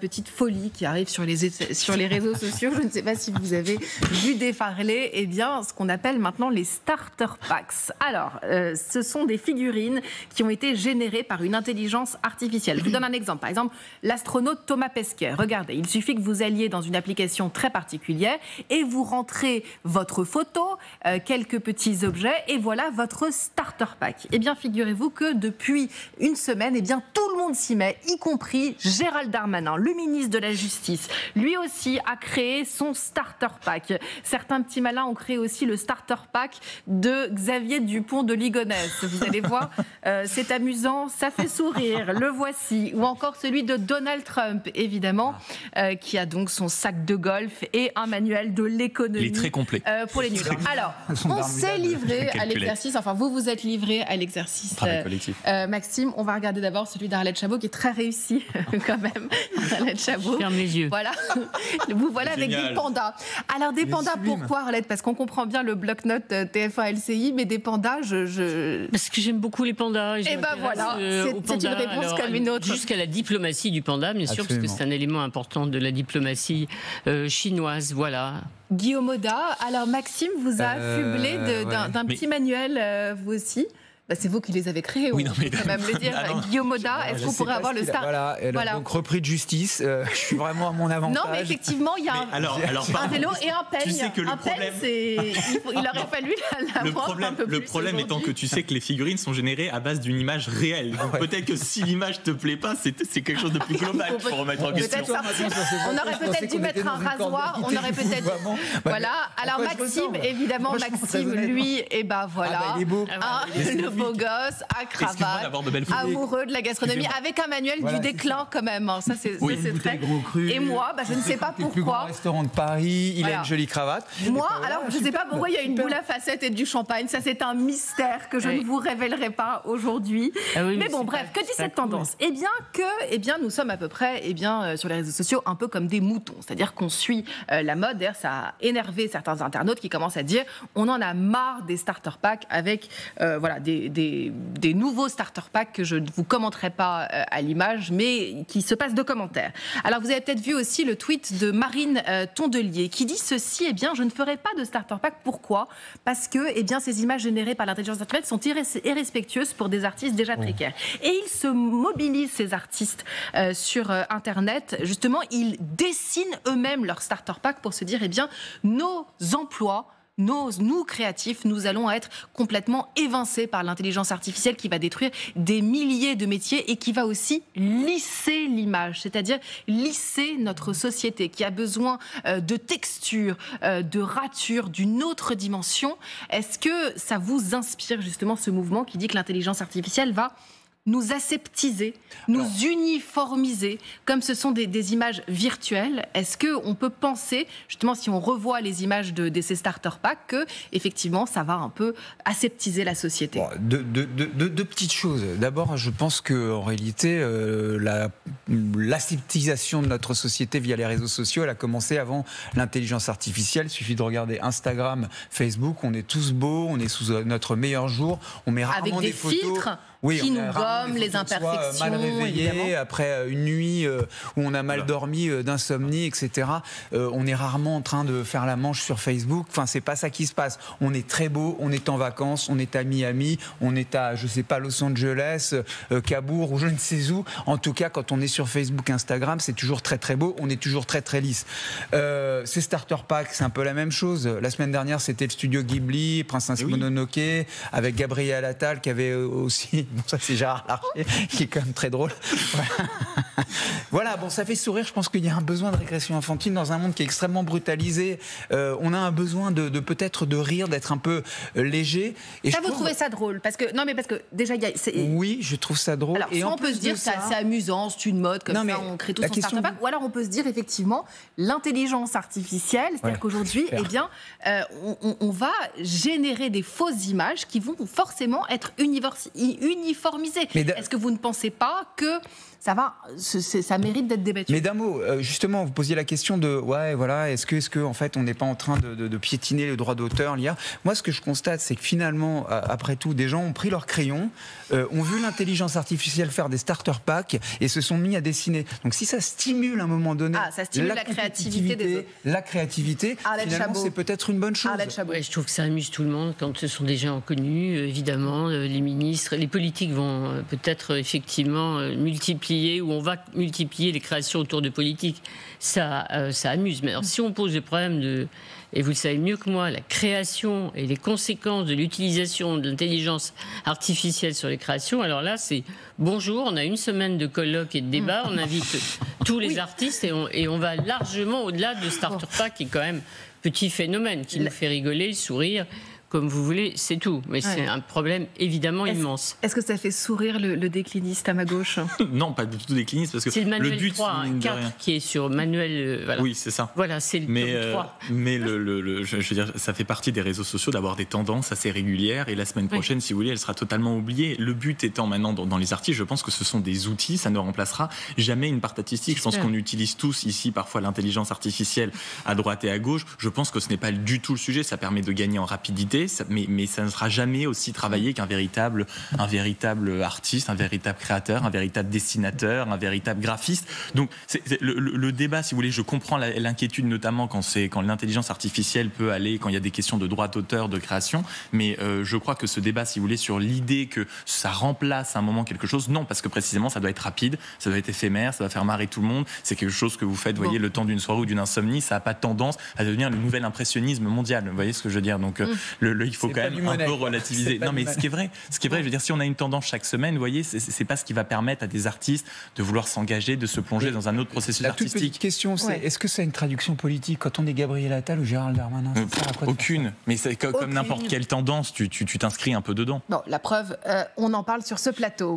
petite folie qui arrive sur les réseaux sociaux. Je ne sais pas si vous avez vu déferler, eh bien, ce qu'on appelle maintenant les starter packs. Alors, ce sont des figurines qui ont été générées par une intelligence artificielle. Je vous donne un exemple. Par exemple, l'astronaute Thomas Pesquet. Regardez, il suffit que vous alliez dans une application très particulière et vous rentrez votre photo, quelques petits objets et voilà votre starter pack. Eh bien, figurez-vous que depuis une semaine, eh bien, tout le monde s'y met, y compris Gérald Darmanin, le ministre de la Justice. Lui aussi a créé son starter pack. Certains petits malins ont créé aussi le starter pack de Xavier Dupont de Ligonnès. Vous allez voir, c'est amusant, ça fait sourire, le voici. Ou encore celui de Donald Trump, évidemment, qui a donc son sac de golf et un manuel de l'économie. Il est très complet. Pour les nuls. Alors, on s'est livré à l'exercice, enfin vous vous êtes livré à l'exercice, Maxime. On va regarder d'abord celui d'Arlette Chabot qui est très réussi quand même. Arlette Chabot. Je ferme les yeux. Voilà. Vous voilà avec des pandas. Alors des pandas, pourquoi Arlette? Parce qu'on comprend bien le bloc-notes TF1 LCI, mais des pandas, Parce que j'aime beaucoup les pandas. Et ben voilà, c'est une réponse comme une autre. Jusqu'à la diplomatie du panda, bien sûr, parce que c'est un élément important de la diplomatie chinoise, voilà. Guillaume Oda, alors Maxime vous a affublé d'un petit manuel, vous aussi. Bah, c'est vous qui les avez créés, oui, non, mais quand même le dire. Guillaume Oda, est-ce qu'on pourrait avoir le star? Voilà. Donc repris de justice, je suis vraiment à mon avantage. Non, mais effectivement, il y a un vélo et un peigne. Tu sais que un peigne, il aurait fallu l'avoir un peu plus. Le problème étant que tu sais que les figurines sont générées à base d'une image réelle. Donc peut-être que si l'image te plaît pas, c'est quelque chose de plus global qu'il faut remettre en question. On aurait peut-être dû mettre un rasoir, on aurait peut-être... Voilà, alors Maxime, évidemment, Maxime, lui, et ben voilà. Il est beau. Beau gosse, à cravate, amoureux de la gastronomie, avec un manuel du déclin quand même. Ça, c'est très... Et moi, je ne sais pas pourquoi. Le plus grand restaurant de Paris, il a une jolie cravate. Moi, alors, je ne sais pas pourquoi il y a une boule à facettes et du champagne. Ça, c'est un mystère que je ne vous révélerai pas aujourd'hui. Mais bon, bref, que dit cette tendance? Eh bien, nous sommes à peu près, sur les réseaux sociaux, un peu comme des moutons. C'est-à-dire qu'on suit la mode. D'ailleurs, ça a énervé certains internautes qui commencent à dire on en a marre des starter packs avec, des nouveaux starter packs que je ne vous commenterai pas à l'image, mais qui se passent de commentaires. Alors, vous avez peut-être vu aussi le tweet de Marine Tondelier qui dit ceci, je ne ferai pas de starter pack. Pourquoi? Parce que, ces images générées par l'intelligence artificielle sont irrespectueuses pour des artistes déjà précaires. Et ils se mobilisent, ces artistes, sur Internet. Justement, ils dessinent eux-mêmes leur starter pack pour se dire, nos emplois, nous, créatifs, nous allons être complètement évincés par l'intelligence artificielle qui va détruire des milliers de métiers et qui va aussi lisser l'image, c'est-à-dire lisser notre société qui a besoin de texture, de rature, d'une autre dimension. Est-ce que ça vous inspire justement ce mouvement qui dit que l'intelligence artificielle va nous aseptiser, nous uniformiser, comme ce sont des images virtuelles? Est-ce qu'on peut penser, justement, si on revoit les images de ces starter packs, que effectivement, ça va un peu aseptiser la société? Deux petites choses. D'abord, je pense qu'en réalité, l'aseptisation de notre société via les réseaux sociaux, elle a commencé avant l'intelligence artificielle. Il suffit de regarder Instagram, Facebook, on est tous beaux, on est sous notre meilleur jour, on met rarement des photos... filtres qui nous gomment les imperfections, mal réveillés, évidemment. Après une nuit où on a mal dormi, d'insomnie, etc. On est rarement en train de faire la manche sur Facebook. Enfin, c'est pas ça qui se passe. On est très beau, on est en vacances, on est à Miami, on est à, je sais pas, Los Angeles, Cabourg ou je ne sais où. En tout cas, quand on est sur Facebook, Instagram, c'est toujours très très beau. On est toujours très très lisse. Ces starter packs, c'est un peu la même chose. La semaine dernière, c'était le studio Ghibli, Princesse Mononoke, avec Gabriel Attal qui avait aussi... Bon, ça c'est Gérard Larcher, qui est quand même très drôle. Voilà, bon, ça fait sourire. Je pense qu'il y a un besoin de régression infantile dans un monde qui est extrêmement brutalisé. On a un besoin de peut-être de rire, d'être un peu léger. Et vous trouvez ça drôle? Parce que déjà, oui, je trouve ça drôle. Alors, on peut se dire c'est assez amusant, c'est une mode, comme ça, on crée tout son starter pack. Ou alors on peut se dire effectivement l'intelligence artificielle, c'est-à-dire qu'aujourd'hui, on va générer des fausses images qui vont forcément être uniformisées. Est-ce que vous ne pensez pas que ça mérite d'être débattu. Mais d'un mot, justement, vous posiez la question de est-ce que en fait on n'est pas en train de piétiner le droit d'auteur, l'IA. Moi, ce que je constate, c'est que finalement, après tout, des gens ont pris leur crayon, ont vu l'intelligence artificielle faire des starter packs et se sont mis à dessiner. Donc, si ça stimule à un moment donné ça stimule la créativité des autres. La créativité, finalement, c'est peut-être une bonne chose. Ouais, je trouve que ça amuse tout le monde quand ce sont des gens connus. Évidemment, les ministres, les politiques vont peut-être effectivement multiplier, ou on va multiplier les créations autour de politiques. Ça amuse. Mais alors, si on pose le problème et vous le savez mieux que moi, la création et les conséquences de l'utilisation de l'intelligence artificielle sur les créations, alors là, c'est bonjour, on a une semaine de colloques et de débats, on invite tous les artistes et on va largement au-delà de Starter Pack, qui est quand même petit phénomène, qui nous fait rigoler, sourire, comme vous voulez, c'est tout. Mais c'est un problème évidemment immense. Est-ce que ça fait sourire le décliniste à ma gauche? Non, pas du tout décliniste, parce que c'est le manuel but 3, 4 qui est sur manuel. Voilà. Oui, c'est ça. Voilà, c'est le 3. Mais je veux dire, ça fait partie des réseaux sociaux d'avoir des tendances assez régulières, et la semaine prochaine, si vous voulez, elle sera totalement oubliée. Le but étant maintenant dans les artistes, je pense que ce sont des outils, ça ne remplacera jamais une part statistique. Je pense qu'on utilise tous ici parfois l'intelligence artificielle à droite et à gauche. Je pense que ce n'est pas du tout le sujet. Ça permet de gagner en rapidité, mais ça ne sera jamais aussi travaillé qu'un véritable artiste, un véritable créateur, un véritable dessinateur, un véritable graphiste. Donc le débat, si vous voulez, je comprends l'inquiétude, notamment quand l'intelligence artificielle peut aller, quand il y a des questions de droit d'auteur, de création, mais je crois que ce débat, si vous voulez, sur l'idée que ça remplace à un moment quelque chose, non, parce que précisément ça doit être rapide, ça doit être éphémère, ça doit faire marrer tout le monde, c'est quelque chose que vous faites, vous voyez, le temps d'une soirée ou d'une insomnie, ça n'a pas tendance à devenir le nouvel impressionnisme mondial, vous voyez ce que je veux dire. Donc il faut quand même un peu relativiser. Non, mais ce qui est vrai, je veux dire, si on a une tendance chaque semaine, vous voyez, c'est pas ce qui va permettre à des artistes de vouloir s'engager, de se plonger dans un autre processus artistique. La toute petite question, c'est est-ce que ça a une traduction politique quand on est Gabriel Attal ou Gérald Darmanin? Aucune. Mais c'est comme n'importe quelle tendance, tu t'inscris un peu dedans. Bon, la preuve, on en parle sur ce plateau.